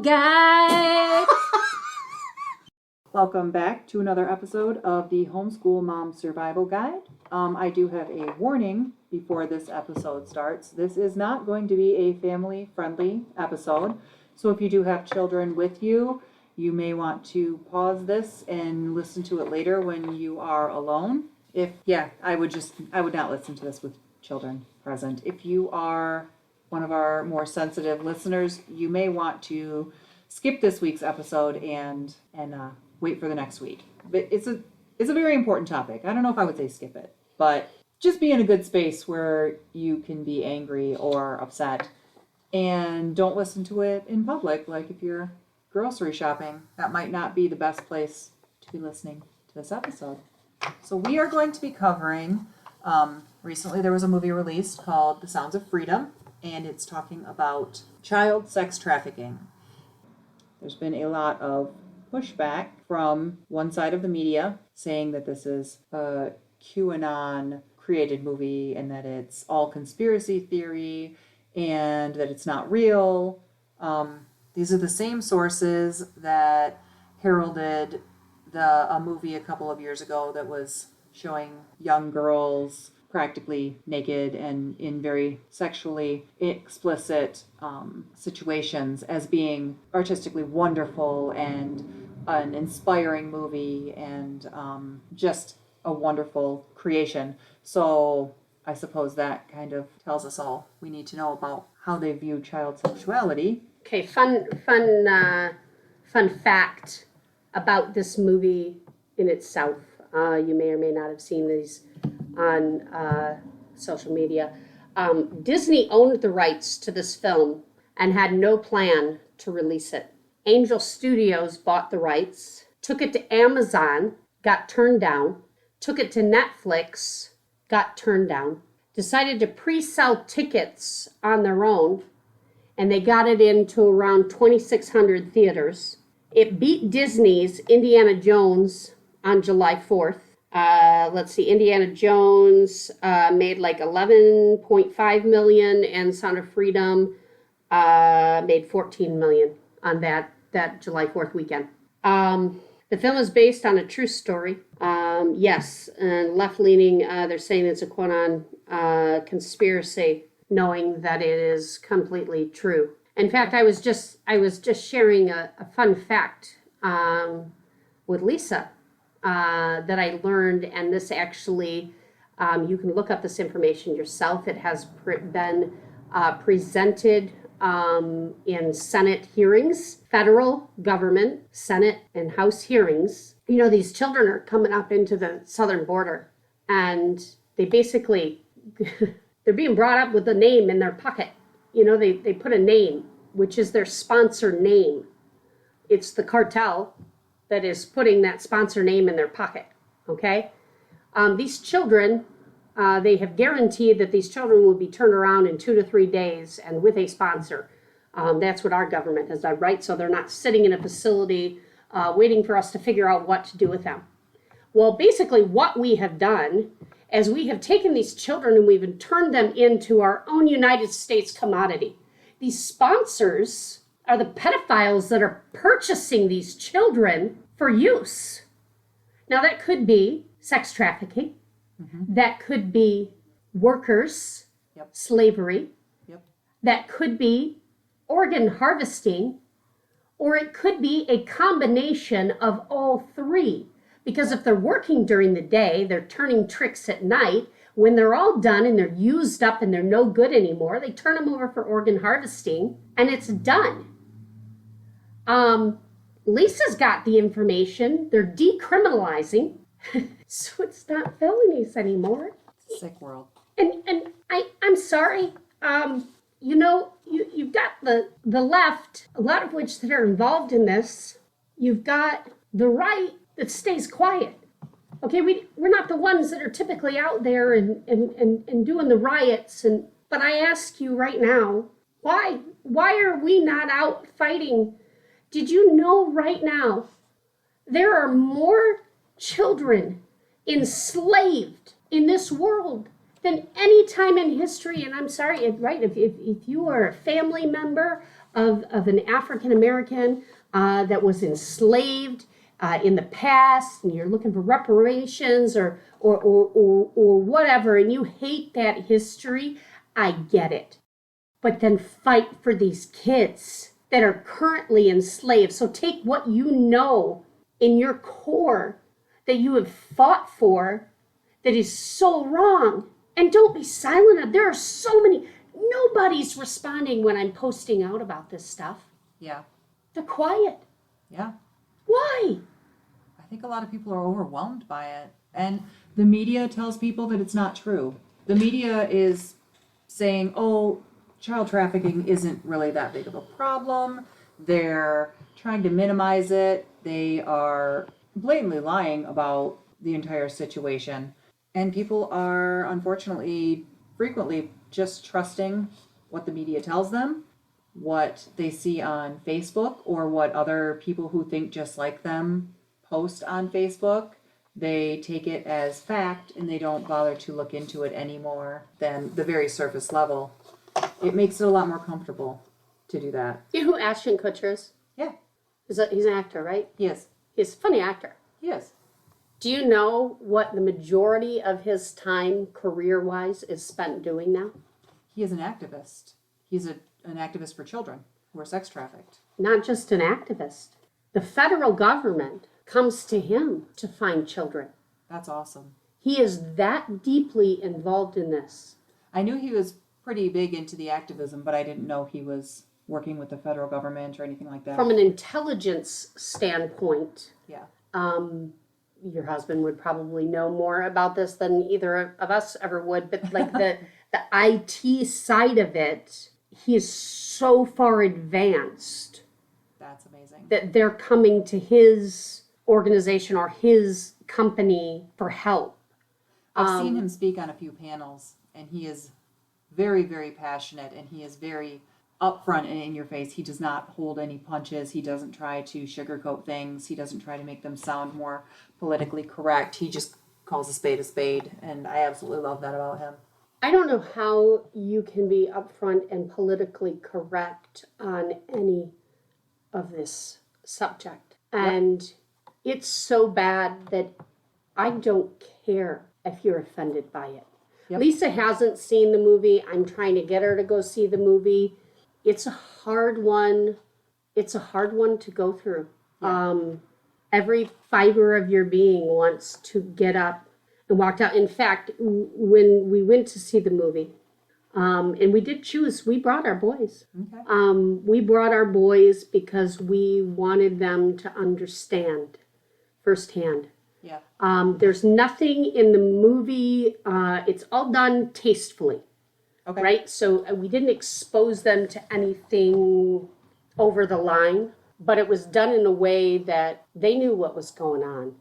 Guide. Welcome back to another episode of the Homeschool Mom Survival Guide. I do have a warning before this episode starts. This is not going to be a family-friendly episode. So if you do have children with you, you may want to pause this and listen to it later when you are alone. I would not listen to this with children present. If you are one of our more sensitive listeners, you may want to skip this week's episode and wait for the next week. But it's a very important topic. I don't know if I would say skip it, but just be in a good space where you can be angry or upset, and don't listen to it in public. Like if you're grocery shopping, that might not be the best place to be listening to this episode. So we are going to be covering, recently there was a movie released called The Sounds of Freedom, and it's talking about child sex trafficking. There's been a lot of pushback from one side of the media saying that this is a QAnon created movie and that it's all conspiracy theory and that it's not real. These are the same sources that heralded a movie a couple of years ago that was showing young girls practically naked and in very sexually explicit situations as being artistically wonderful and an inspiring movie and just a wonderful creation. So I suppose that kind of tells us all we need to know about how they view child sexuality. Okay, fun fact about this movie in itself. You may or may not have seen these on social media. Disney owned the rights to this film and had no plan to release it. Angel Studios bought the rights, took it to Amazon, got turned down, took it to Netflix, got turned down, decided to pre-sell tickets on their own, and they got it into around 2,600 theaters. It beat Disney's Indiana Jones on July 4th. Indiana Jones made like 11.5 million, and Sound of Freedom made 14 million on that July 4th weekend. The film is based on a true story. Yes, and left-leaning, they're saying it's a quote-on conspiracy, knowing that it is completely true. In fact, I was just sharing a fun fact with Lisa that I learned, and this actually, you can look up this information yourself. It has been presented in Senate hearings, federal government, Senate and House hearings. You know, these children are coming up into the southern border, and they basically, they're being brought up with a name in their pocket. You know, they put a name, which is their sponsor name. It's the cartel that is putting that sponsor name in their pocket, okay? These children, they have guaranteed that these children will be turned around in 2 to 3 days and with a sponsor. That's what our government has done, right? So they're not sitting in a facility waiting for us to figure out what to do with them. Well, basically what we have done is we have taken these children and we've turned them into our own United States commodity. These sponsors are the pedophiles that are purchasing these children for use. Now that could be sex trafficking. Mm-hmm. That could be workers, slavery. Yep. That could be organ harvesting, or it could be a combination of all three. Because if they're working during the day, they're turning tricks at night. When they're all done and they're used up and they're no good anymore, they turn them over for organ harvesting, and it's done. Lisa's got the information. They're decriminalizing, so it's not felonies anymore. Sick world. And I'm sorry. You know, you've got the left, a lot of which that are involved in this. You've got the right that stays quiet. Okay, we're not the ones that are typically out there and doing the riots. But I ask you right now, why are we not out fighting? Did you know right now there are more children enslaved in this world than any time in history? And I'm sorry, right? If you are a family member of an African American that was enslaved in the past, and you're looking for reparations or whatever, and you hate that history, I get it. But then fight for these kids that are currently enslaved. So take what you know in your core that you have fought for that is so wrong, and don't be silent. There are so many. Nobody's responding when I'm posting out about this stuff. Yeah. They're quiet. Yeah. Why? I think a lot of people are overwhelmed by it. And the media tells people that it's not true. The media is saying, oh, child trafficking isn't really that big of a problem. They're trying to minimize it. They are blatantly lying about the entire situation. And people are, unfortunately, frequently just trusting what the media tells them, what they see on Facebook, or what other people who think just like them post on Facebook. They take it as fact, and they don't bother to look into it any more than the very surface level. It makes it a lot more comfortable to do that. You know who Ashton Kutcher is? Yeah. He's an actor, right? Yes. He's a funny actor. Yes. Do you know what the majority of his time, career-wise, is spent doing now? He is an activist. He's an activist for children who are sex trafficked. Not just an activist. The federal government comes to him to find children. That's awesome. He is that deeply involved in this. I knew he was pretty big into the activism, but I didn't know he was working with the federal government or anything like that. From an intelligence standpoint, Yeah. Your husband would probably know more about this than either of us ever would, but like the IT side of it, he is so far advanced. That's amazing. That they're coming to his organization or his company for help. I've seen him speak on a few panels, and he is very, very passionate, and he is very upfront and in your face. He does not hold any punches. He doesn't try to sugarcoat things. He doesn't try to make them sound more politically correct. He just calls a spade, and I absolutely love that about him. I don't know how you can be upfront and politically correct on any of this subject. And it's so bad that I don't care if you're offended by it. Yep. Lisa hasn't seen the movie. I'm trying to get her to go see the movie. It's a hard one. It's a hard one to go through. Yeah. Every fiber of your being wants to get up and walk out. In fact, when we went to see the movie, and we did choose, we brought our boys. Okay. We brought our boys because we wanted them to understand firsthand. Yeah. There's nothing in the movie, it's all done tastefully. Okay. Right? So we didn't expose them to anything over the line, but it was done in a way that they knew what was going on.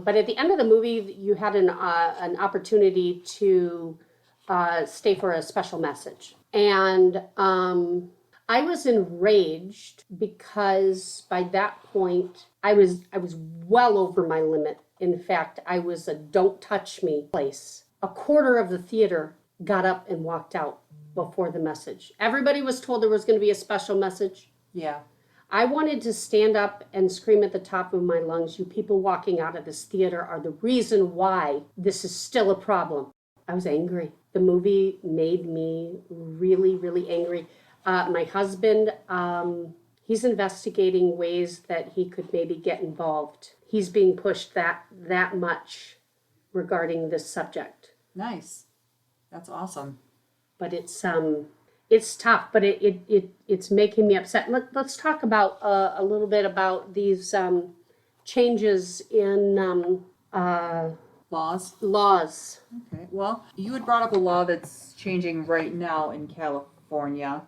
But at the end of the movie, you had an opportunity to stay for a special message. And I was enraged because by that point, I was well over my limit. In fact, I was a don't touch me place. A quarter of the theater got up and walked out before the message. Everybody was told there was going to be a special message. Yeah. I wanted to stand up and scream at the top of my lungs, you people walking out of this theater are the reason why this is still a problem. I was angry. The movie made me really, really angry. My husband, he's investigating ways that he could maybe get involved. He's being pushed that much regarding this subject. Nice. That's awesome. But it's tough, but it's making me upset. Let's talk about a little bit about these changes in Laws. Okay. Well, you had brought up a law that's changing right now in California,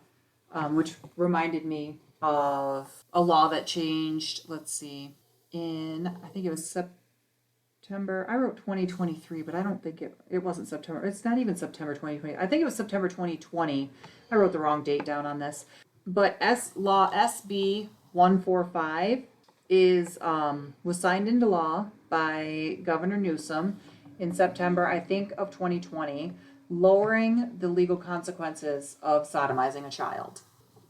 which reminded me of a law that changed, let's see, I think it was September. I wrote 2023, but I don't think it wasn't September. It's not even September 2020. I think it was September 2020. I wrote the wrong date down on this. But Law SB 145 was signed into law by Governor Newsom in September, I think, of 2020, lowering the legal consequences of sodomizing a child.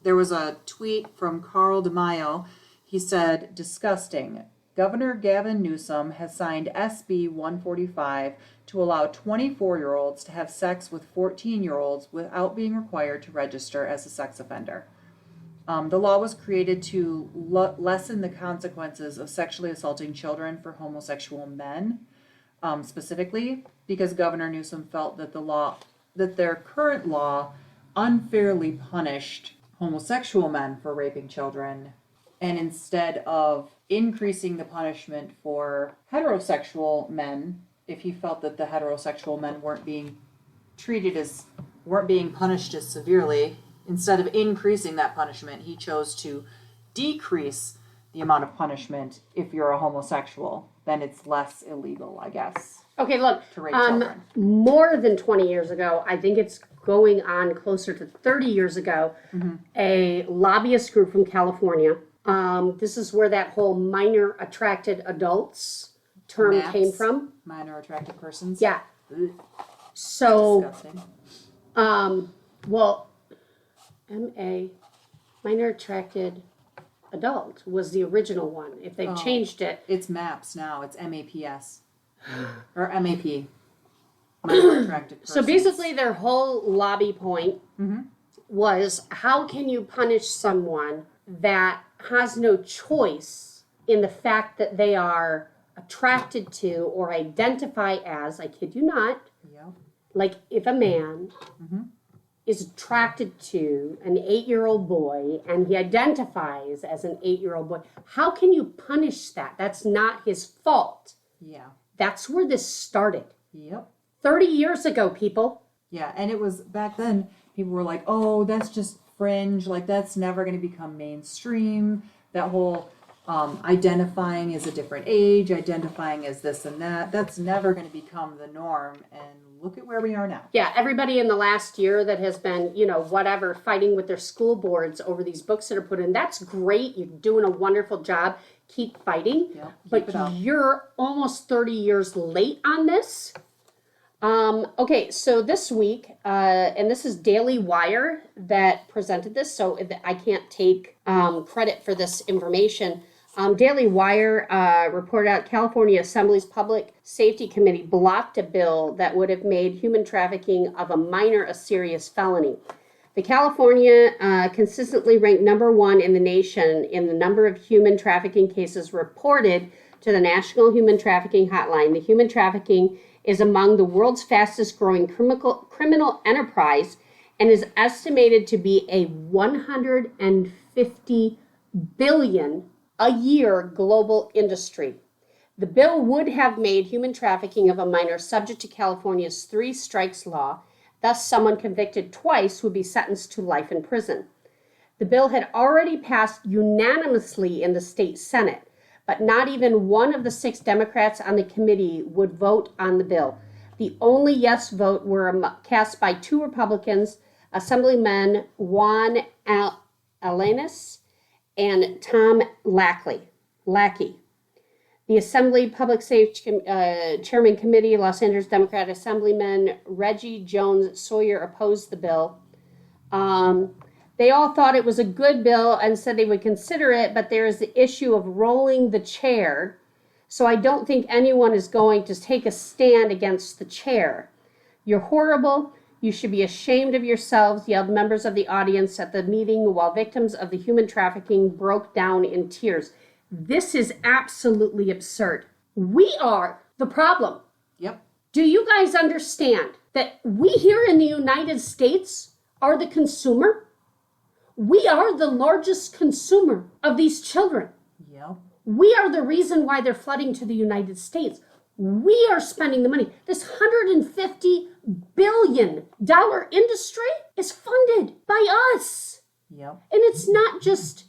there was a tweet from Carl DeMaio. He said, disgusting. Governor Gavin Newsom has signed SB 145 to allow 24-year-olds to have sex with 14-year-olds without being required to register as a sex offender. The law was created to lessen the consequences of sexually assaulting children for homosexual men, specifically because Governor Newsom felt that their current law unfairly punished homosexual men for raping children, and instead of increasing the punishment for heterosexual men, if he felt that the heterosexual men weren't being punished as severely, instead of increasing that punishment, he chose to decrease the amount of punishment if you're a homosexual. Then it's less illegal, I guess. Okay, look, to rape children. More than 20 years ago, I think it's going on closer to 30 years ago, a lobbyist group from California, this is where that whole minor attracted adults term MAPS, came from. Minor attracted persons. Yeah. So, Disgusting. well, MA, minor attracted adult, was the original one. If they've changed it. It's MAPS now. It's MAPS. Or MAP. Minor attracted persons. So basically their whole lobby point was, how can you punish someone that has no choice in the fact that they are attracted to or identify as, I kid you not, like if a man is attracted to an 8-year-old boy and he identifies as an 8-year-old boy, how can you punish that? That's not his fault. Yeah. That's where this started. Yep. 30 years ago, people. Yeah, and it was back then, people were like, oh, that's just fringe, like that's never going to become mainstream. That whole identifying as a different age, identifying as this and that's never going to become the norm. And look at where we are now. Yeah, everybody in the last year that has been, fighting with their school boards over these books that are put in, that's great. You're doing a wonderful job. Keep fighting. Yeah, but you're almost 30 years late on this. Okay, so this week, and this is Daily Wire that presented this, so I can't take credit for this information. Daily Wire reported out California Assembly's Public Safety Committee blocked a bill that would have made human trafficking of a minor a serious felony. The California consistently ranked number 1 in the nation in the number of human trafficking cases reported to the National Human Trafficking Hotline. The human trafficking is among the world's fastest growing criminal enterprise and is estimated to be a $150 billion a year global industry. The bill would have made human trafficking of a minor subject to California's 3 strikes law. Thus, someone convicted twice would be sentenced to life in prison. The bill had already passed unanimously in the state Senate, but not even one of the 6 Democrats on the committee would vote on the bill. The only yes vote were cast by 2 Republicans, Assemblymen Juan Alanis and Tom Lackey. The Assembly Public Safety Chairman Committee, Los Angeles Democrat Assemblyman Reggie Jones Sawyer opposed the bill. They all thought it was a good bill and said they would consider it, but there is the issue of rolling the chair. So I don't think anyone is going to take a stand against the chair. You're horrible. You should be ashamed of yourselves, yelled members of the audience at the meeting while victims of the human trafficking broke down in tears. This is absolutely absurd. We are the problem. Yep. Do you guys understand that we here in the United States are the consumer? We are the largest consumer of these children. Yep. We are the reason why they're flooding to the United States. We are spending the money. This $150 billion industry is funded by us. Yep. And it's not just,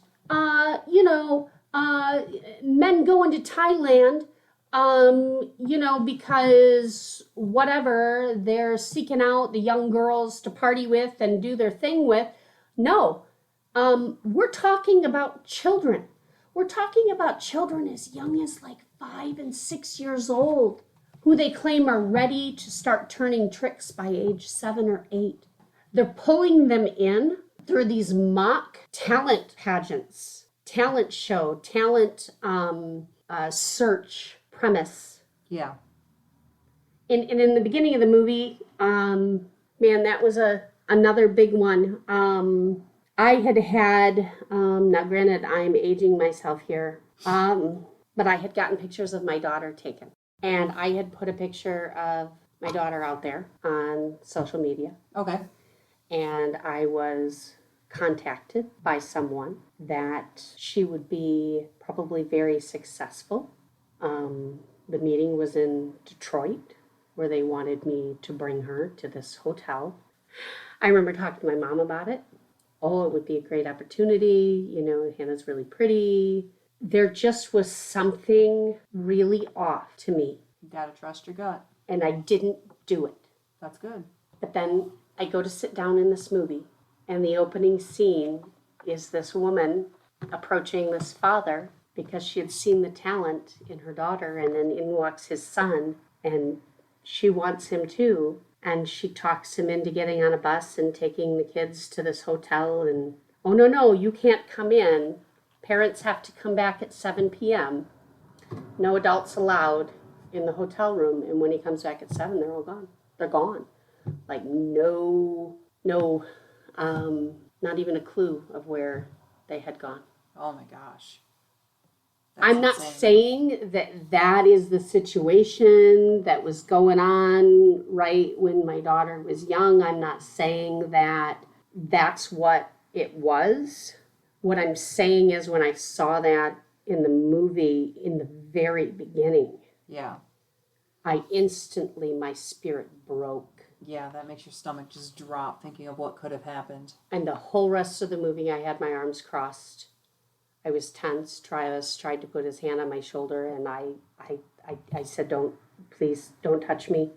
men going to Thailand, because whatever, they're seeking out the young girls to party with and do their thing with. No, we're talking about children. We're talking about children as young as like 5 and 6 years old, who they claim are ready to start turning tricks by age 7 or 8. They're pulling them in through these mock talent pageants, talent show, talent search premise. Yeah. And in the beginning of the movie, man, that was another big one. I had, now granted, I'm aging myself here, but I had gotten pictures of my daughter taken. And I had put a picture of my daughter out there on social media. Okay. And I was contacted by someone that she would be probably very successful. The meeting was in Detroit, where they wanted me to bring her to this hotel. I remember talking to my mom about it. Oh, it would be a great opportunity. You know, Hannah's really pretty. There just was something really off to me. You gotta trust your gut. And I didn't do it. That's good. But then I go to sit down in this movie, and the opening scene is this woman approaching this father because she had seen the talent in her daughter, and then in walks his son, and she wants him too. And she talks him into getting on a bus and taking the kids to this hotel. And, oh, no, you can't come in. Parents have to come back at 7 p.m. No adults allowed in the hotel room. And when he comes back at 7, they're all gone. They're gone. Like no, not even a clue of where they had gone. Oh, my gosh. That's I'm not insane. saying that is the situation that was going on right when my daughter was young. I'm not saying that that's what it was. What I'm saying is when I saw that in the movie in the very beginning, Yeah. I instantly, my spirit broke. Yeah, that makes your stomach just drop thinking of what could have happened. And the whole rest of the movie, I had my arms crossed. I was tense. Travis tried to put his hand on my shoulder, and I said, please don't touch me.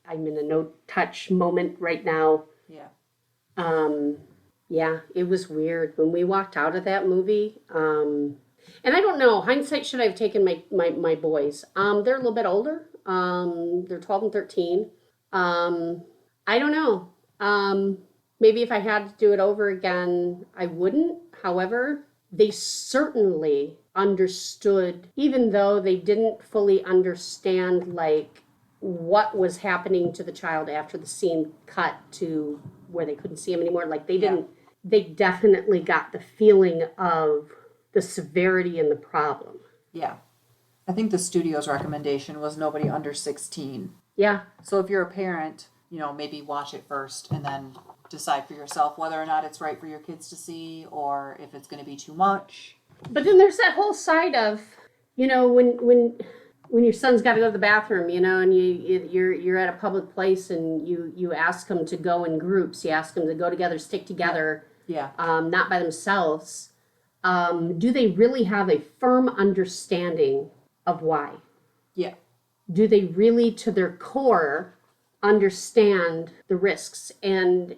I'm in a no-touch moment right now. Yeah. Yeah, it was weird. When we walked out of that movie, and I don't know, hindsight, should I have taken my boys? They're a little bit older. They're 12 and 13. I don't know. Maybe if I had to do it over again, I wouldn't. However, they certainly understood, even though they didn't fully understand, like, what was happening to the child after the scene cut to where they couldn't see him anymore. Like, they didn't, they definitely got the feeling of the severity and the problem. Yeah. I think the studio's recommendation was nobody under 16. Yeah. So if you're a parent, you know, maybe watch it first and then decide for yourself whether or not it's right for your kids to see or if it's going to be too much. But then there's that whole side of, you know, when your son's got to go to the bathroom, you know, and you're at a public place and you ask them to go in groups. You ask them to go together, stick together, not by themselves. Do they really have a firm understanding of why? Yeah. Do they really, to their core, understand the risks? And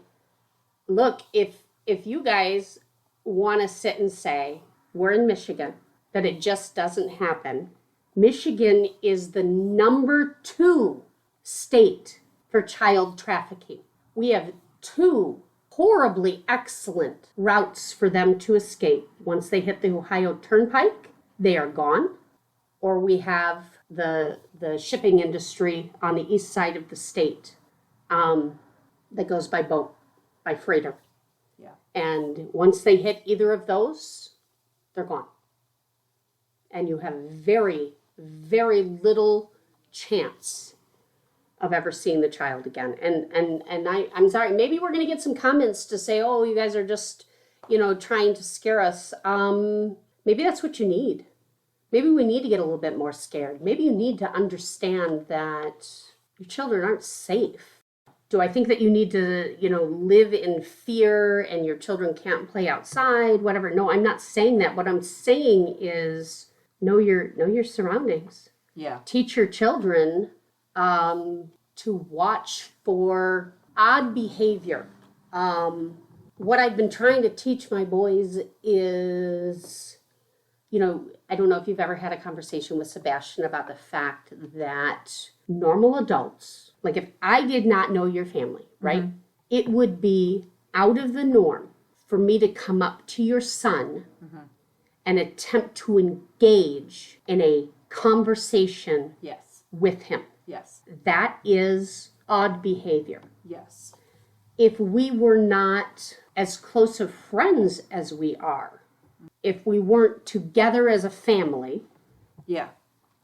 look, if you guys want to sit and say, we're in Michigan, that it just doesn't happen, Michigan is the number 2 state for child trafficking. We have 2 horribly excellent routes for them to escape. Once they hit the Ohio Turnpike, they are gone. Or we have the shipping industry on the east side of the state that goes by boat, by freighter. Yeah. And once they hit either of those, they're gone. And you have very, very little chance of ever seeing the child again. And I'm sorry, maybe we're going to get some comments to say, oh, you guys are just, you know, trying to scare us. Maybe that's what you need. Maybe we need to get a little bit more scared. Maybe you need to understand that your children aren't safe. Do I think that you need to, you know, live in fear and your children can't play outside, whatever? No, I'm not saying that. What I'm saying is know your surroundings. Yeah. Teach your children to watch for odd behavior. What I've been trying to teach my boys is, you know, I don't know if you've ever had a conversation with Sebastian about the fact that normal adults, like if I did not know your family, right? Mm-hmm. it would be out of the norm for me to come up to your son and attempt to engage in a conversation Yes. with him. Yes. That is odd behavior. Yes. If we were not as close of friends as we are, if we weren't together as a family, Yeah.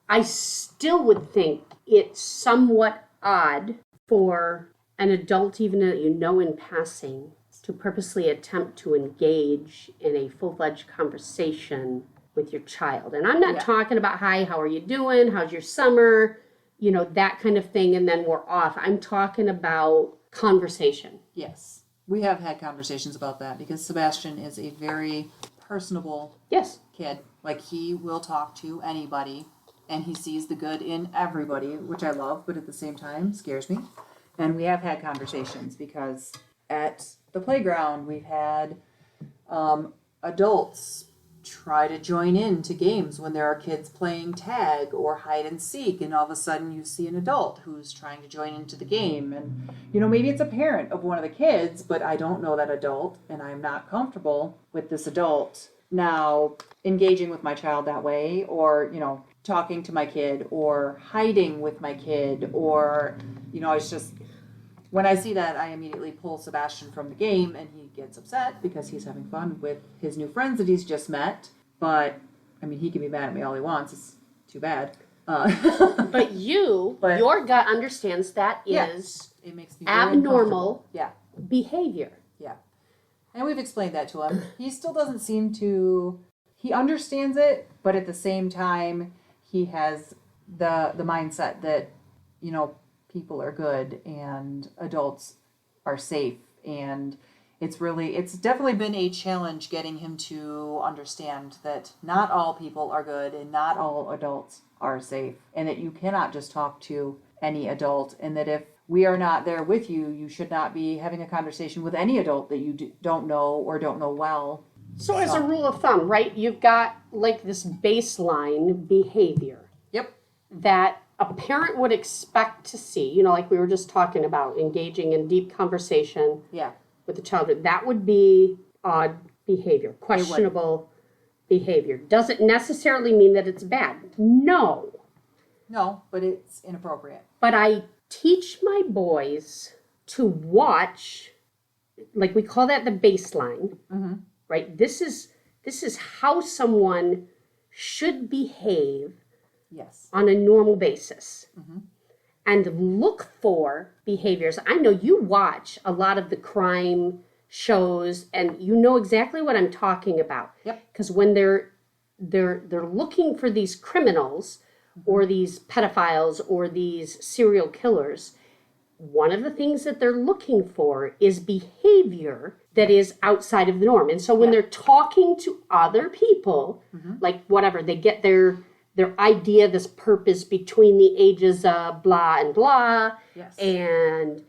I still would think it's somewhat odd for an adult, even that you know in passing, to purposely attempt to engage in a full-fledged conversation with your child. And I'm not talking about, hi, how are you doing? How's your summer? You know, that kind of thing, and then we're off. I'm talking about conversation. Yes. We have had conversations about that because Sebastian is a very personable kid. Like, he will talk to anybody, and he sees the good in everybody, which I love, but at the same time scares me. And we have had conversations because at the playground we've had adults try to join in to games when there are kids playing tag or hide and seek, and all of a sudden you see an adult who's trying to join into the game. And, you know, maybe it's a parent of one of the kids, but I don't know that adult, and I'm not comfortable with this adult now engaging with my child that way, or, you know, talking to my kid, or hiding with my kid, or, you know, it's just, when I see that, I immediately pull Sebastian from the game, and he gets upset because he's having fun with his new friends that he's just met. But, I mean, he can be mad at me all he wants. It's too bad. But your gut understands that is it makes me very abnormal behavior. Yeah. And we've explained that to him. He still doesn't seem to, he understands it, but at the same time, he has the mindset that, you know, people are good and adults are safe. And it's definitely been a challenge getting him to understand that not all people are good and not all adults are safe, and that you cannot just talk to any adult, and that if we are not there with you, you should not be having a conversation with any adult that you don't know or don't know well. So as a rule of thumb, right, you've got like this baseline behavior. Yep. That a parent would expect to see, you know, like we were just talking about, engaging in deep conversation with the child. That would be odd behavior, questionable behavior. Does it necessarily mean that it's bad? No. No, but it's inappropriate. But I teach my boys to watch, like we call that the baseline, right? This is how someone should behave on a normal basis. And look for behaviors. I know you watch a lot of the crime shows, and you know exactly what I'm talking about. Yep. Because when they're looking for these criminals or these pedophiles or these serial killers, one of the things that they're looking for is behavior that is outside of the norm. And so when they're talking to other people, like whatever, they get their idea, this purpose between the ages of blah and blah, and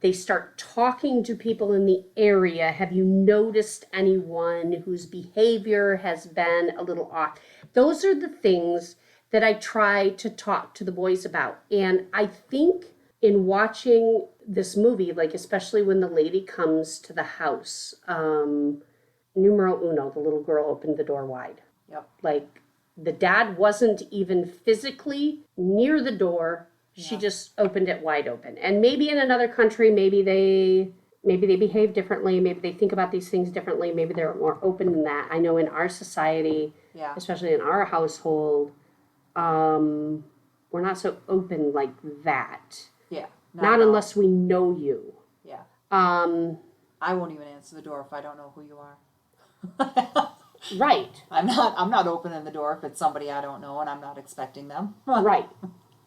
they start talking to people in the area. Have you noticed anyone whose behavior has been a little off? Those are the things that I try to talk to the boys about. And I think in watching this movie, like especially when the lady comes to the house, numero uno, the little girl opened the door wide. Yep. Like, the dad wasn't even physically near the door. She just opened it wide open. And maybe in another country, maybe they behave differently. Maybe they think about these things differently. Maybe they're more open than that. I know in our society, especially in our household, we're not so open like that. Yeah. Not unless we know you. Yeah. I won't even answer the door if I don't know who you are. Right. I'm not opening the door if it's somebody I don't know and I'm not expecting them. Right.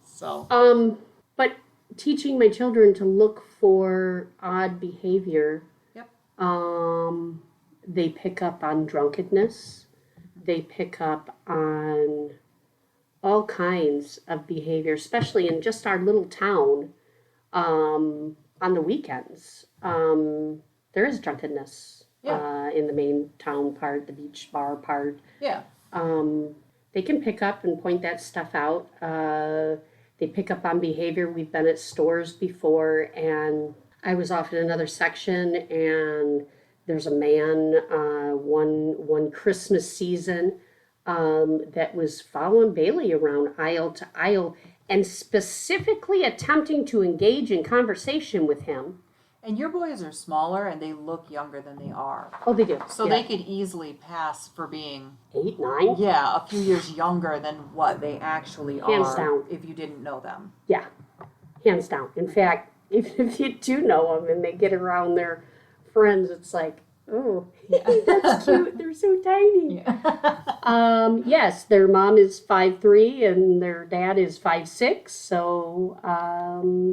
So. But teaching my children to look for odd behavior. Yep. They pick up on drunkenness. They pick up on all kinds of behavior, especially in just our little town. On the weekends, there is drunkenness. In the main town part, the beach bar part. Yeah. They can pick up and point that stuff out. They pick up on behavior. We've been at stores before, and I was off in another section, and there's a man one Christmas season that was following Bailey around aisle to aisle and specifically attempting to engage in conversation with him. And your boys are smaller and they look younger than they are. Oh, they do. So they could easily pass for being 8, 9. Yeah, a few years younger than what they actually Hands are down. if you didn't know them. Yeah, hands down. In fact, even if you do know them and they get around their friends, it's like, oh, that's cute. They're so tiny. Yeah. Yes, their mom is 5'3" and their dad is 5'6", so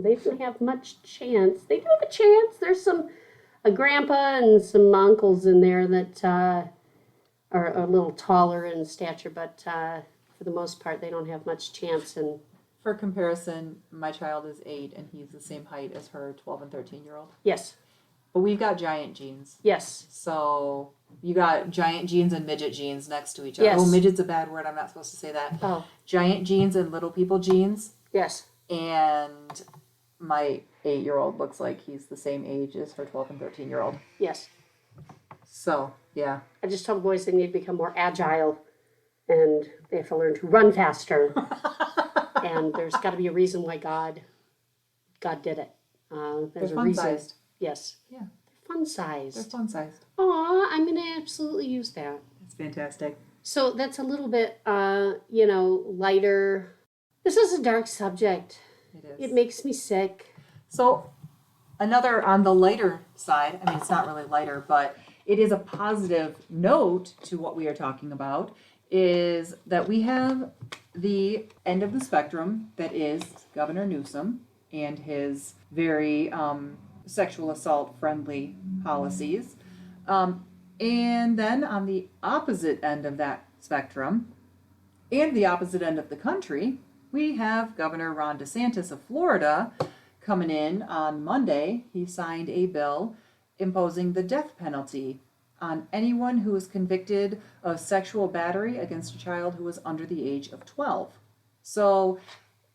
they don't have much chance. They do have a chance. There's a grandpa and some uncles in there that are a little taller in stature, but for the most part, they don't have much chance. And For comparison, my child is 8 and he's the same height as her 12 and 13-year-old. yes, But we've got giant genes. yes, So you got giant genes and midget genes next to each other. Yes. Oh, midget's a bad word. I'm not supposed to say that. oh, Giant genes and little people genes. yes. And my 8-year-old looks like he's the same age as her 12 and 13-year-old. Yes. So, yeah. I just tell the boys they need to become more agile and they have to learn to run faster. And there's got to be a reason why God did it. They're There's a reason. fun-sized. Yes. Yeah. They're fun-sized. They're fun-sized. Aw, I'm going to absolutely use that. It's fantastic. So that's a little bit, lighter. This is a dark subject. It is. It makes me sick. So, another on the lighter side, I mean, it's not really lighter, but it is a positive note to what we are talking about, is that we have the end of the spectrum that is Governor Newsom and his very sexual assault friendly policies. And then on the opposite end of that spectrum, and the opposite end of the country, we have Governor Ron DeSantis of Florida coming in on Monday. He signed a bill imposing the death penalty on anyone who is convicted of sexual battery against a child who is under the age of 12. So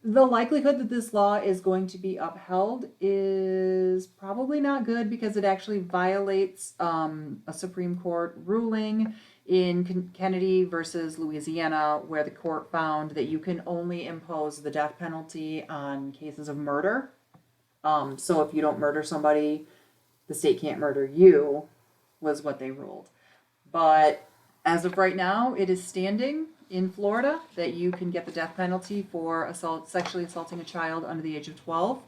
the likelihood that this law is going to be upheld is probably not good because it actually violates a Supreme Court ruling in Kennedy versus Louisiana, where the court found that you can only impose the death penalty on cases of murder. So if you don't murder somebody, the state can't murder you, was what they ruled. But as of right now, it is standing in Florida that you can get the death penalty for sexually assaulting a child under the age of 12.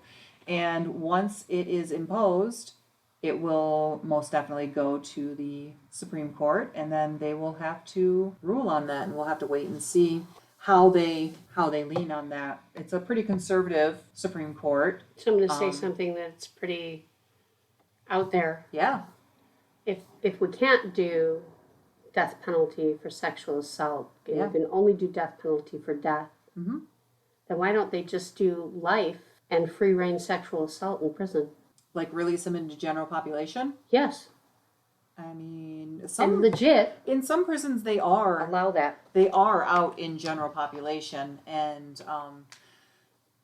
And once it is imposed, it will most definitely go to the Supreme Court, and then they will have to rule on that, and we'll have to wait and see how they lean on that. It's a pretty conservative Supreme Court. So I'm going to say something that's pretty out there. Yeah. If we can't do death penalty for sexual assault, and Yeah. we can only do death penalty for death, Mm-hmm. then why don't they just do life and free reign sexual assault in prison? Like release them into general population. Yes, I mean, and legit in some prisons they are allow that. out in general population, and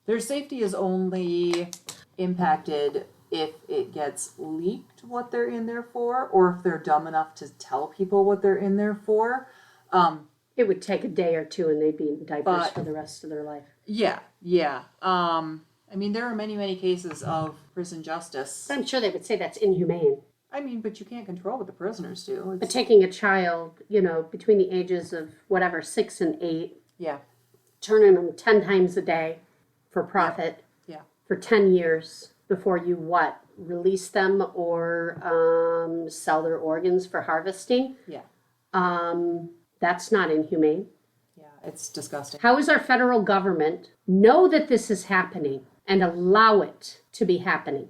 their safety is only impacted if it gets leaked what they're in there for, or if they're dumb enough to tell people what they're in there for. It would take a day or two and they'd be in diapers But- for the rest of their life. Yeah. I mean, there are many, many cases of prison justice. I'm sure they would say that's inhumane. I mean, but you can't control what the prisoners do. But It's, taking a child, between the ages of 6 and 8, yeah. turning them 10 times a day for profit Yeah. for 10 years before you release them or sell their organs for harvesting. Yeah. That's not inhumane. Yeah. It's disgusting. How is our federal government know that this is happening and allow it to be happening?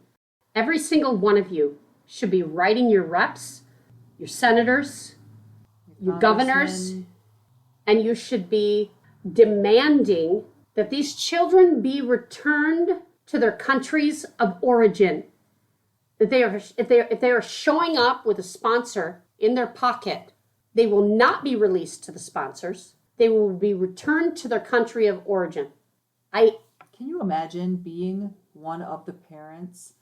Every single one of you should be writing your reps, your senators, your governors, Congressman. and you should be demanding that these children be returned to their countries of origin. That if they are showing up with a sponsor in their pocket, they will not be released to the sponsors. They will be returned to their country of origin. Can you imagine being one of the parents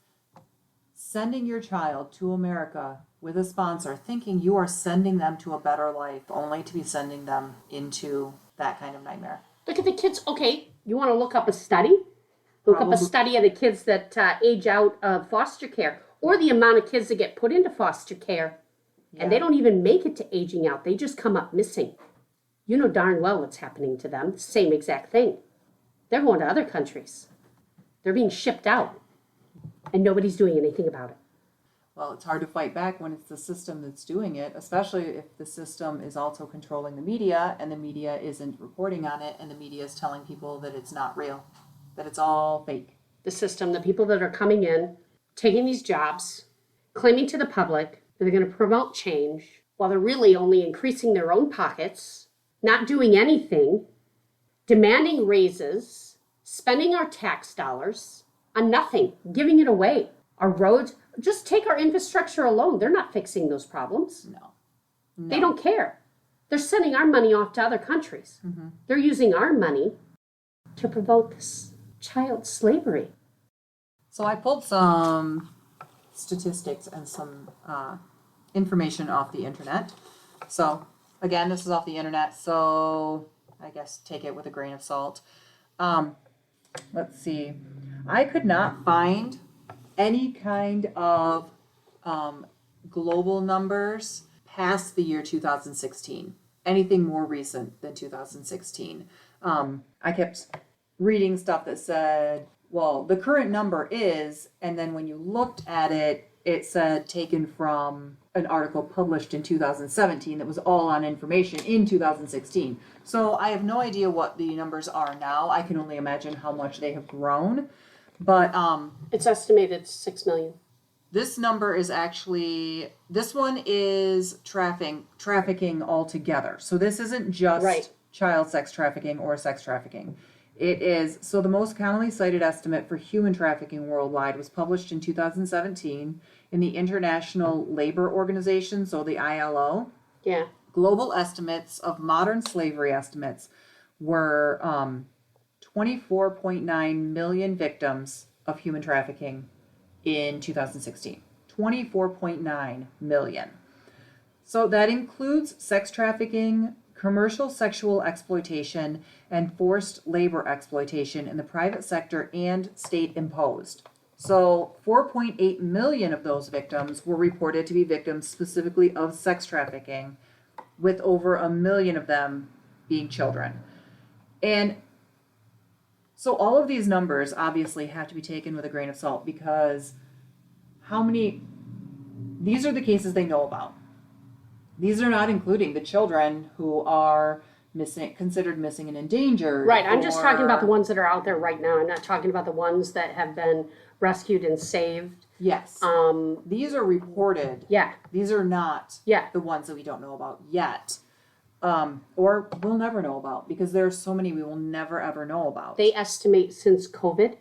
sending your child to America with a sponsor, thinking you are sending them to a better life, only to be sending them into that kind of nightmare. Look at the kids. Okay, you want to look up a study? Look up a study of the kids that age out of foster care, or the amount of kids that get put into foster care, and they don't even make it to aging out. They just come up missing. You know darn well what's happening to them. Same exact thing. They're going to other countries. They're being shipped out, and nobody's doing anything about it. Well, it's hard to fight back when it's the system that's doing it, especially if the system is also controlling the media and the media isn't reporting on it and the media is telling people that it's not real, that it's all fake. The system, the people that are coming in, taking these jobs, claiming to the public that they're going to promote change while they're really only increasing their own pockets, not doing anything, demanding raises, spending our tax dollars on nothing, giving it away. Our roads, just take our infrastructure alone. They're not fixing those problems. No. They don't care. They're sending our money off to other countries. Mm-hmm. They're using our money to promote this child slavery. So I pulled some statistics and some information off the internet. So again, this is off the internet, so I guess take it with a grain of salt. Let's see. I could not find any kind of global numbers past the year 2016. Anything more recent than 2016. I kept reading stuff that said, well, the current number is, and then when you looked at it, it said taken from an article published in 2017 that was all on information in 2016. So I have no idea what the numbers are now. I can only imagine how much they have grown. But it's estimated 6 million. This number is actually, this one is trafficking altogether. So this isn't just child sex trafficking or sex trafficking. It is, so the most commonly cited estimate for human trafficking worldwide was published in 2017 in the International Labor Organization, so the ILO. Yeah. Global estimates of modern slavery estimates were 24.9 million victims of human trafficking in 2016. 24.9 million. So that includes sex trafficking, commercial sexual exploitation, and forced labor exploitation in the private sector and state imposed. So 4.8 million of those victims were reported to be victims specifically of sex trafficking, with over 1 million of them being children. And so all of these numbers obviously have to be taken with a grain of salt, because these are the cases they know about. These are not including the children who are considered missing and endangered. Right, I'm just talking about the ones that are out there right now. I'm not talking about the ones that have been rescued and saved. Yes. These are reported. Yeah. These are not the ones that we don't know about yet. Or we'll never know about, because there are so many we will never ever know about. They estimate since COVID,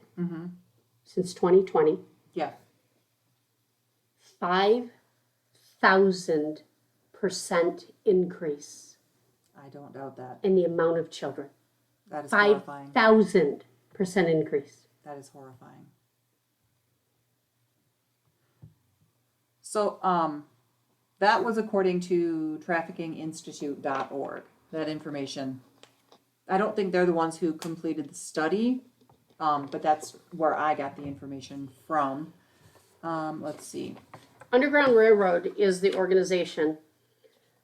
since 2020, 5,000% increase. I don't doubt that. In the amount of children. That is horrifying. 5,000% increase. That is horrifying. So, that was according to traffickinginstitute.org, that information. I don't think they're the ones who completed the study, but that's where I got the information from. Let's see. Underground Railroad is the organization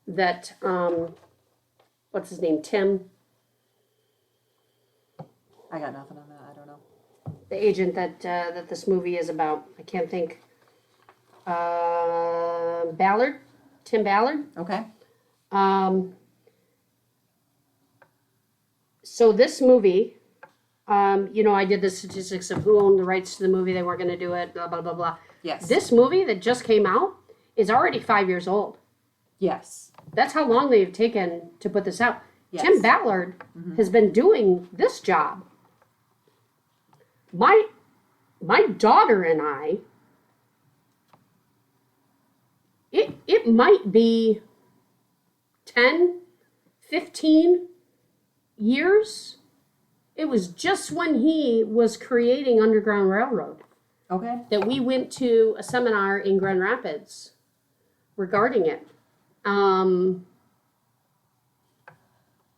that, what's his name, Tim? I got nothing on that, I don't know. The agent that this movie is about. I can't think. Ballard? Tim Ballard? Okay. So this movie, I did the statistics of who owned the rights to the movie. They weren't going to do it, blah, blah, blah, blah. Yes. This movie that just came out is already 5 years old. Yes. That's how long they've taken to put this out. Yes. Tim Ballard has been doing this job. My daughter and I, it might be 10, 15 years. It was just when he was creating Underground Railroad. Okay. that we went to a seminar in Grand Rapids regarding it.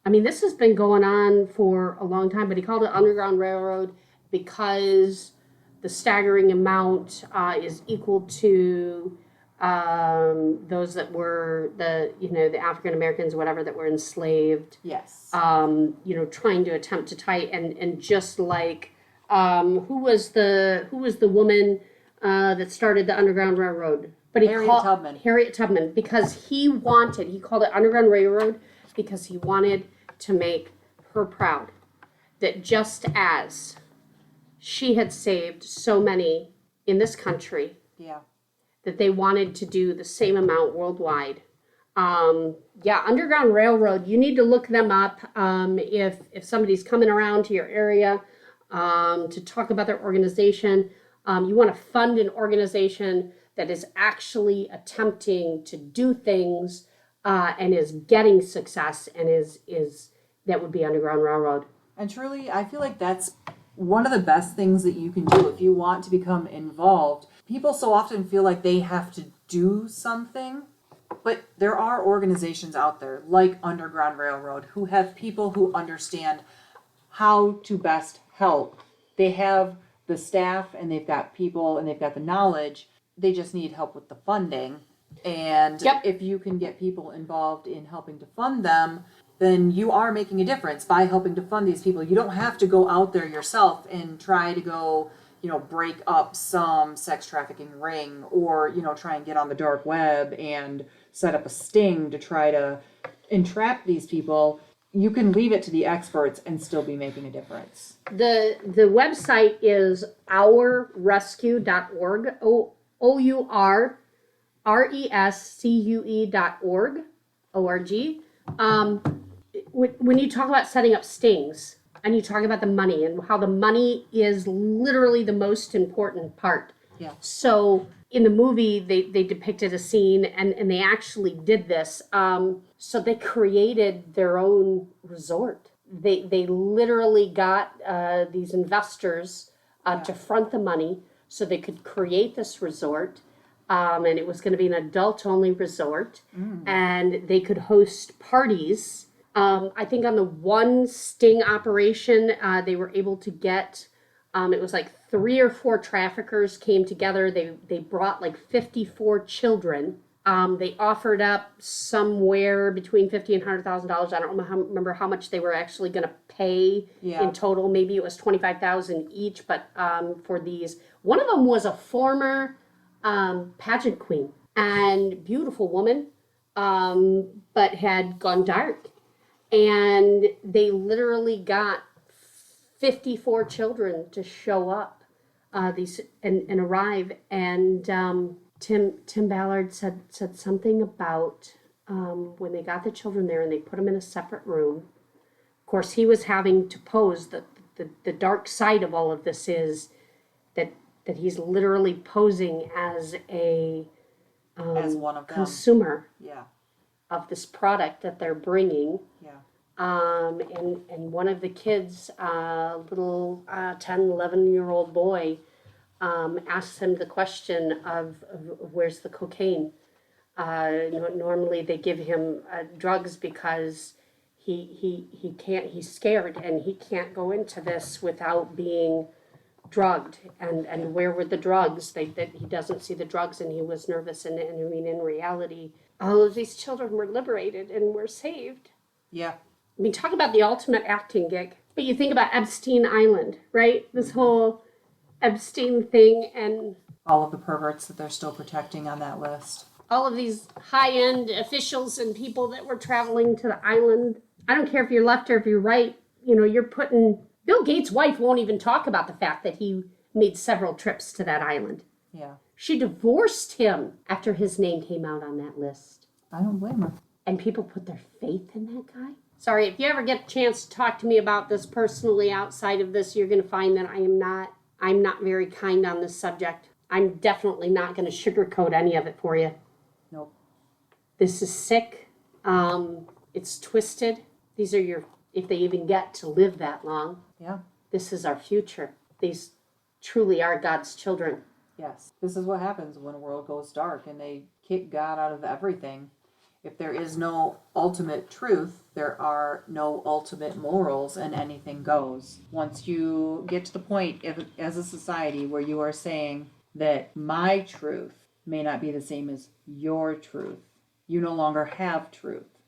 I mean, this has been going on for a long time, but he called it Underground Railroad because the staggering amount is equal to those that were the African Americans, whatever, that were enslaved. Yes. Trying to attempt to tie, and just like who was the woman that started the Underground Railroad? But Harriet Tubman, because he called it Underground Railroad because he wanted to make her proud. That just as she had saved so many in this country, that they wanted to do the same amount worldwide. Underground Railroad, you need to look them up if somebody's coming around to your area to talk about their organization. You want to fund an organization that is actually attempting to do things and is getting success, and is that would be Underground Railroad. And truly, I feel like that's one of the best things that you can do if you want to become involved. People so often feel like they have to do something, but there are organizations out there like Underground Railroad who have people who understand how to best help. They have the staff, and they've got people, and they've got the knowledge. They just need help with the funding. And if you can get people involved in helping to fund them, then you are making a difference by helping to fund these people. You don't have to go out there yourself and try to go, break up some sex trafficking ring, or, try and get on the dark web and set up a sting to try to entrap these people. You can leave it to the experts and still be making a difference. The website is ourrescue.org, OURRESCUE.org, O-R-G. When you talk about setting up stings, and you talk about the money and how the money is literally the most important part. Yeah. So in the movie, they depicted a scene, and they actually did this. So they created their own resort. They literally got these investors to front the money so they could create this resort. And it was going to be an adult-only resort. And they could host parties. I think on the one sting operation, they were able to get, it was like 3 or 4 traffickers came together. They brought like 54 children. They offered up somewhere between $50,000 and $100,000. I don't remember how much they were actually going to pay in total. Maybe it was $25,000 each. But for these, one of them was a former pageant queen and beautiful woman, but had gone dark. And they literally got 54 children to show up and arrive. And Tim Ballard said something about when they got the children there and they put them in a separate room. Of course, he was having to pose the dark side of all of this is that he's literally posing as as one of them. Consumer of this product that they're bringing. And one of the kids, little 10, 11-year-old boy, asked him the question of where's the cocaine. Normally they give him drugs because he can't, he's scared and he can't go into this without being drugged. And where were the drugs? That he doesn't see the drugs, and he was nervous. And I mean, in reality, all of these children were liberated and were saved. Yeah. I mean, talk about the ultimate acting gig. But you think about Epstein Island, right? This whole Epstein thing, and all of the perverts that they're still protecting on that list. All of these high-end officials and people that were traveling to the island. I don't care if you're left or if you're right. You're putting... Bill Gates' wife won't even talk about the fact that he made several trips to that island. Yeah. She divorced him after his name came out on that list. I don't blame her. And people put their faith in that guy. Sorry, if you ever get a chance to talk to me about this personally outside of this, you're going to find that I'm not very kind on this subject. I'm definitely not going to sugarcoat any of it for you. Nope. This is sick. It's twisted. These are if they even get to live that long. Yeah. This is our future. These truly are God's children. Yes. This is what happens when a world goes dark and they kick God out of everything. If there is no ultimate truth, there are no ultimate morals, and anything goes. Once you get to the point as a society where you are saying that my truth may not be the same as your truth, you no longer have truth.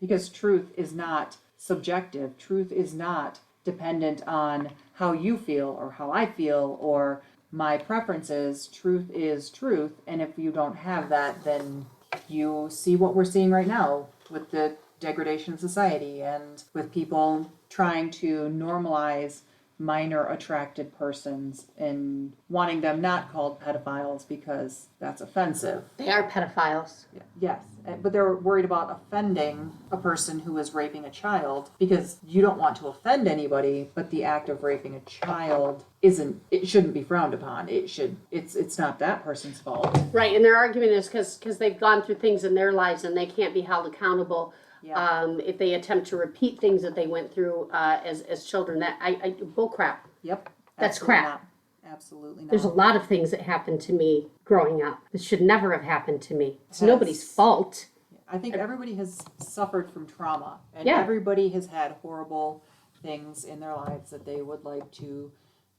Because truth is not subjective. Truth is not dependent on how you feel or how I feel or my preferences. Truth is truth. And if you don't have that, then you see what we're seeing right now with the degradation of society and with people trying to normalize minor attracted persons and wanting them not called pedophiles because that's offensive. They are pedophiles. Yes, but they're worried about offending a person who is raping a child because you don't want to offend anybody, but the act of raping a child it shouldn't be frowned upon. It's not that person's fault. Right, and their argument is because they've gone through things in their lives and they can't be held accountable if they attempt to repeat things that they went through as children. That I bull crap. Yep. That's crap. Absolutely not. There's a lot of things that happened to me growing up that should never have happened to me. It's nobody's fault. I think everybody has suffered from trauma, and everybody has had horrible things in their lives that they would like to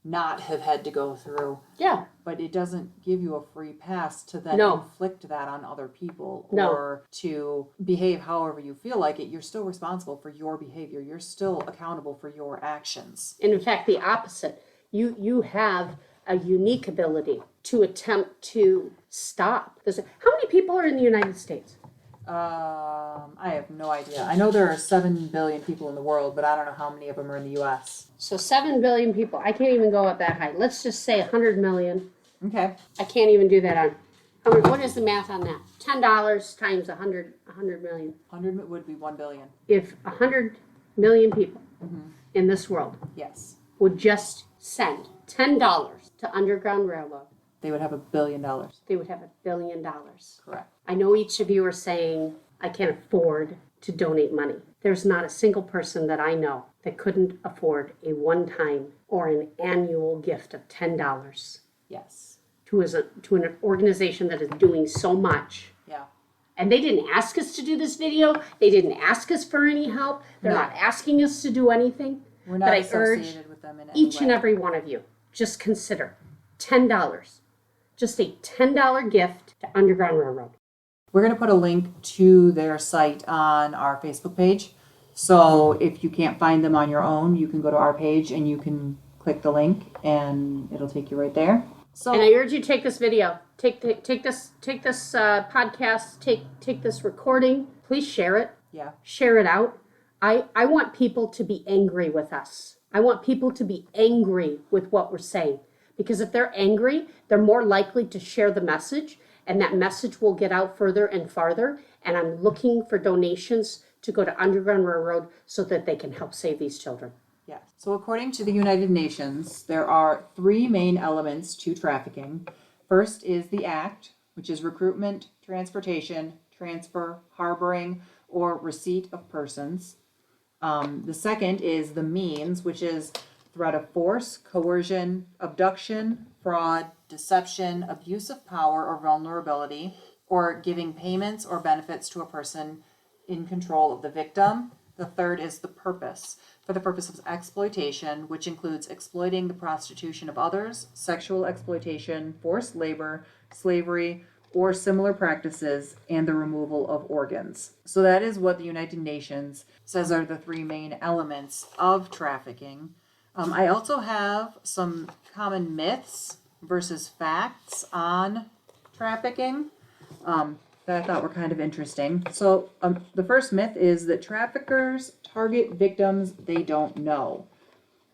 not have had to go through. Yeah. But it doesn't give you a free pass to then inflict that on other people or to behave however you feel like it. You're still responsible for your behavior. You're still accountable for your actions. And in fact, the opposite. You have a unique ability to attempt to stop this. How many people are in the United States? I have no idea. I know there are 7 billion people in the world, but I don't know how many of them are in the U.S. So 7 billion people. I can't even go up that high. Let's just say 100 million. Okay. I can't even do that on. What is the math on that? $10 times 100 million. 100 would be 1 billion. If 100 million people in this world would just send $10 to Underground Railroad, they would have $1 billion. They would have $1 billion. Correct. I know each of you are saying, I can't afford to donate money. There's not a single person that I know that couldn't afford a one-time or an annual gift of $10. Yes. To an organization that is doing so much. Yeah. And they didn't ask us to do this video. They didn't ask us for any help. They're not asking us to do anything. We're not associated with them in any each way. and every one of you, just consider $10. Just a $10 gift to Underground Railroad. We're going to put a link to their site on our Facebook page. So if you can't find them on your own, you can go to our page and you can click the link and it'll take you right there. So, and I urge you to take this video, take this podcast, take this recording. Please share it. Yeah. Share it out. I want people to be angry with us. I want people to be angry with what we're saying. Because if they're angry, they're more likely to share the message, and that message will get out further and farther. And I'm looking for donations to go to Underground Railroad so that they can help save these children. Yes. So according to the United Nations, there are 3 main elements to trafficking. First is the act, which is recruitment, transportation, transfer, harboring, or receipt of persons. The second is the means, which is threat of force, coercion, abduction, fraud, deception, abuse of power or vulnerability, or giving payments or benefits to a person in control of the victim. The third is the purpose, for the purpose of exploitation, which includes exploiting the prostitution of others, sexual exploitation, forced labor, slavery, or similar practices, and the removal of organs. So that is what the United Nations says are the 3 main elements of trafficking. I also have some common myths versus facts on trafficking that I thought were kind of interesting. So the first myth is that traffickers target victims they don't know.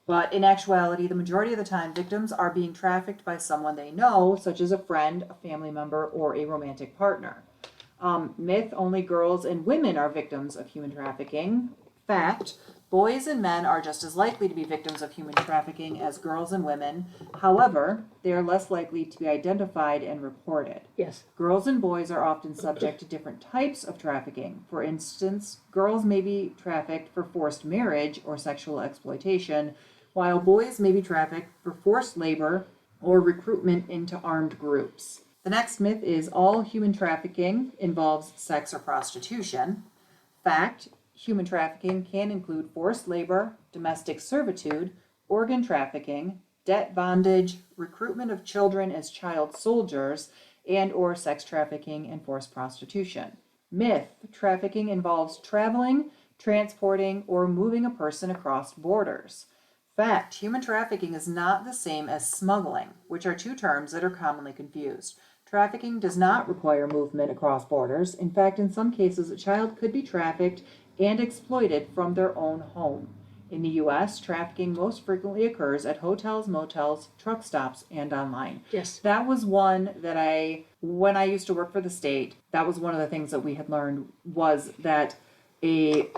But in actuality, the majority of the time, victims are being trafficked by someone they know, such as a friend, a family member, or a romantic partner. Myth, only girls and women are victims of human trafficking. Fact, boys and men are just as likely to be victims of human trafficking as girls and women. However, they are less likely to be identified and reported. Yes. Girls and boys are often subject to different types of trafficking. For instance, girls may be trafficked for forced marriage or sexual exploitation, while boys may be trafficked for forced labor, or recruitment into armed groups. The next myth is all human trafficking involves sex or prostitution. Fact, human trafficking can include forced labor, domestic servitude, organ trafficking, debt bondage, recruitment of children as child soldiers, and or sex trafficking and forced prostitution. Myth, trafficking involves traveling, transporting, or moving a person across borders. Fact, human trafficking is not the same as smuggling, which are two terms that are commonly confused. Trafficking does not require movement across borders. In fact, in some cases, a child could be trafficked and exploited from their own home. In the U.S., trafficking most frequently occurs at hotels, motels, truck stops, and online. Yes. That was one that when I used to work for the state, that was one of the things that we had learned was that a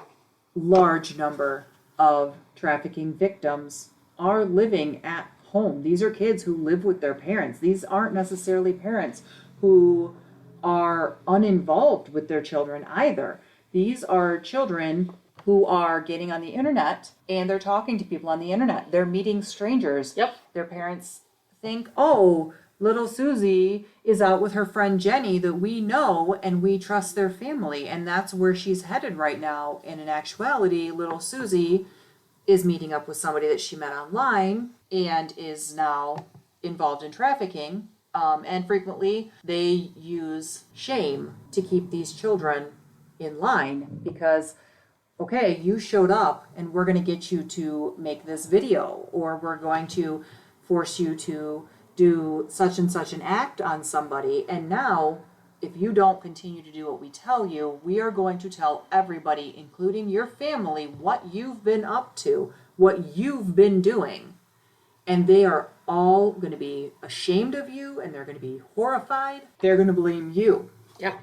large number of trafficking victims are living at home. These are kids who live with their parents. These aren't necessarily parents who are uninvolved with their children either. These are children who are getting on the internet and they're talking to people on the internet. They're meeting strangers. Yep. Their parents think, oh, little Susie is out with her friend Jenny that we know and we trust their family. And that's where she's headed right now. And in actuality, little Susie is meeting up with somebody that she met online and is now involved in trafficking. And frequently they use shame to keep these children in line because, okay, you showed up and we're going to get you to make this video, or we're going to force you to do such and such an act on somebody. And now, if you don't continue to do what we tell you, we are going to tell everybody, including your family, what you've been up to, what you've been doing. And they are all going to be ashamed of you and they're going to be horrified. They're going to blame you. Yep.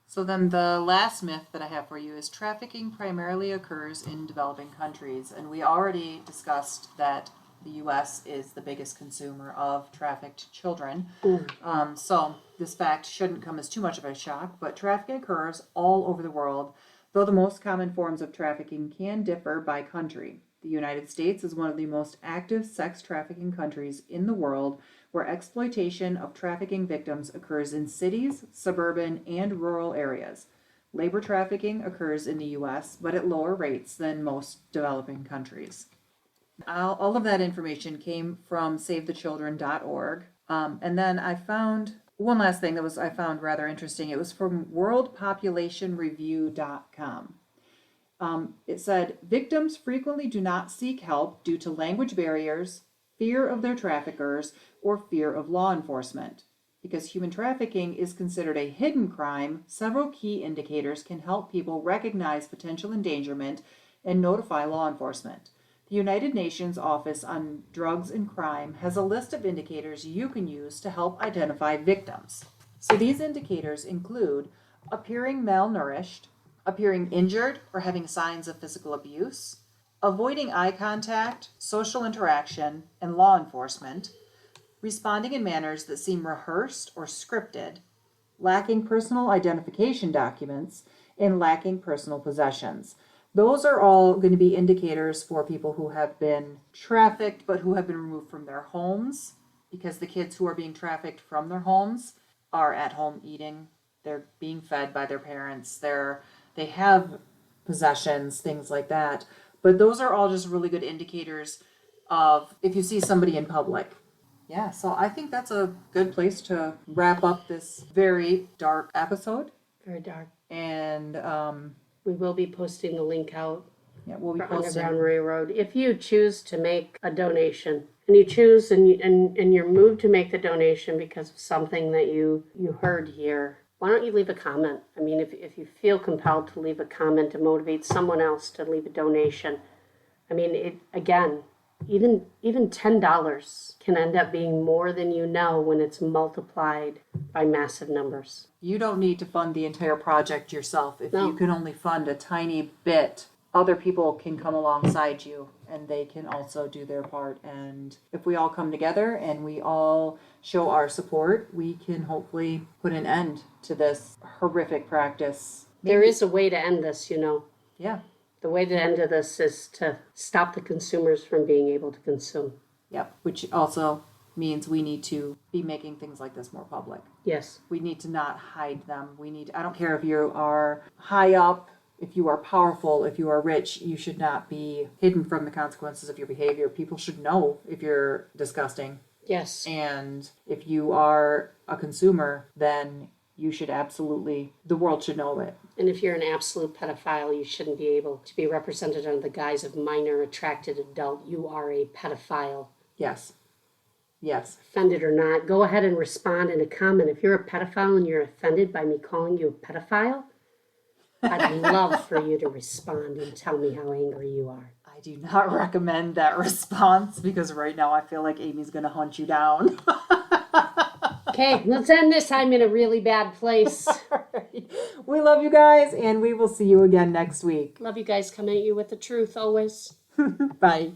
So then the last myth that I have for you is trafficking primarily occurs in developing countries. And we already discussed that the U.S. is the biggest consumer of trafficked children. So this fact shouldn't come as too much of a shock, but trafficking occurs all over the world, though the most common forms of trafficking can differ by country. The United States is one of the most active sex trafficking countries in the world, where exploitation of trafficking victims occurs in cities, suburban, and rural areas. Labor trafficking occurs in the U.S., but at lower rates than most developing countries. All of that information came from SaveTheChildren.org. And then I found one last thing I found rather interesting. It was from WorldPopulationReview.com. It said, victims frequently do not seek help due to language barriers, fear of their traffickers, or fear of law enforcement. Because human trafficking is considered a hidden crime, several key indicators can help people recognize potential endangerment and notify law enforcement. The United Nations Office on Drugs and Crime has a list of indicators you can use to help identify victims. So these indicators include appearing malnourished, appearing injured or having signs of physical abuse, avoiding eye contact, social interaction, and law enforcement, responding in manners that seem rehearsed or scripted, lacking personal identification documents, and lacking personal possessions. Those are all going to be indicators for people who have been trafficked but who have been removed from their homes, because the kids who are being trafficked from their homes are at home eating. They're being fed by their parents. They have possessions, things like that. But those are all just really good indicators of if you see somebody in public. Yeah, so I think that's a good place to wrap up this very dark episode. Very dark. And we will be posting the link out we'll be for posting. Underground Railroad. If you choose to make a donation, and you choose and you're moved to make the donation because of something that you heard here, why don't you leave a comment? I mean, if you feel compelled to leave a comment to motivate someone else to leave a donation, I mean, even $10 can end up being more than you know when it's multiplied by massive numbers. You don't need to fund the entire project yourself. If No. you can only fund a tiny bit, other people can come alongside you and they can also do their part. And if we all come together and we all show our support, we can hopefully put an end to this horrific practice. There is a way to end this, Yeah. The way to end this is to stop the consumers from being able to consume. Yep. Which also means we need to be making things like this more public. Yes. We need to not hide them. I don't care if you are high up, if you are powerful, if you are rich, you should not be hidden from the consequences of your behavior. People should know if you're disgusting. Yes. And if you are a consumer, then you should the world should know it. And if you're an absolute pedophile, you shouldn't be able to be represented under the guise of minor attracted adult. You are a pedophile. Yes. Yes. Offended or not, go ahead and respond in a comment. If you're a pedophile and you're offended by me calling you a pedophile, I'd love for you to respond and tell me how angry you are. I do not recommend that response because right now I feel like Amy's going to hunt you down. Okay, let's end this. I'm in a really bad place. Right. We love you guys, and we will see you again next week. Love you guys. Come at you with the truth always. Bye.